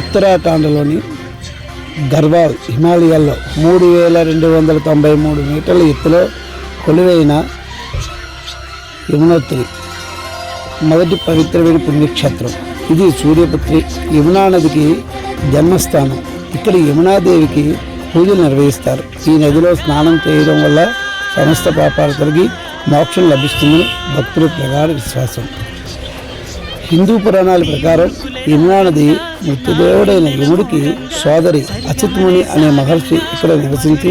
ఉత్తరాఖండ్లోని గర్వాల్ హిమాలయాల్లో 3293 మీటర్ల ఎత్తులో కొలువైన యమునోత్రి మొదటి పవిత్రమైన పుణ్యక్షేత్రం. ఇది సూర్యపుత్రి యమునా నదికి జన్మస్థానం. ఇక్కడ యమునాదేవికి పూజలు నిర్వహిస్తారు. ఈ నదిలో స్నానం చేయడం వల్ల సమస్త పాపాలు తొలగి మోక్షం లభిస్తుందని భక్తుల ప్రగాఢ విశ్వాసం. హిందూ పురాణాల ప్రకారం యమునా నది మృత్యుదేవుడైన యముడికి సోదరి అచిత్ముని అనే మహర్షి ఇక్కడ నివసించి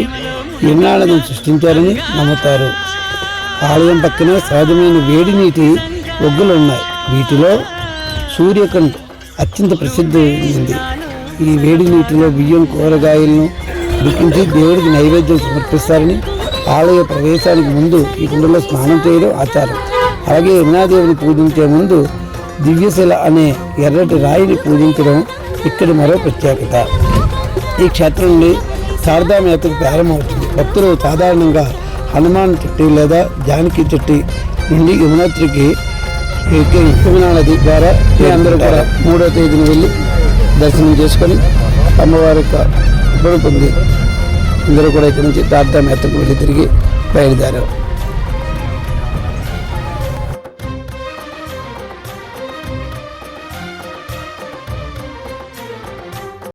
యమునా నదిని సృష్టించారని నమ్ముతారు. ఆలయం పక్కనే సహజమైన వేడి నీటి ఒగ్గులు ఉన్నాయి. వీటిలో సూర్యకండ్ అత్యంత ప్రసిద్ధి ఉంది. ఈ వేడి నీటిలో బియ్యం కూరగాయలను ఉడికించి దేవుడికి నైవేద్యం సమర్పిస్తారని, ఆలయ ప్రవేశానికి ముందు ఈ కుండలో స్నానం చేయడం ఆచారం. అలాగే యమునాదేవిని పూజించే ముందు దివ్యశిల అనే ఎర్రటి రాయిని పూజించడం ఇక్కడి మరో ప్రత్యేకత. ఈ క్షేత్రం నుండి శారదామేతకు ప్రారంభమవుతుంది. భక్తులు సాధారణంగా హనుమాన్ చెట్టు లేదా జానకి చెట్టు నుండి యమునోత్రికి యమునా నది ద్వారా అందరూ కూడా 3వ తేదీని వెళ్ళి దర్శనం చేసుకొని అమ్మవారి యొక్క పొంది అందరూ కూడా ఇక్కడి నుంచి శారదామేతకు వెళ్ళి తిరిగి బయలుదేరారు.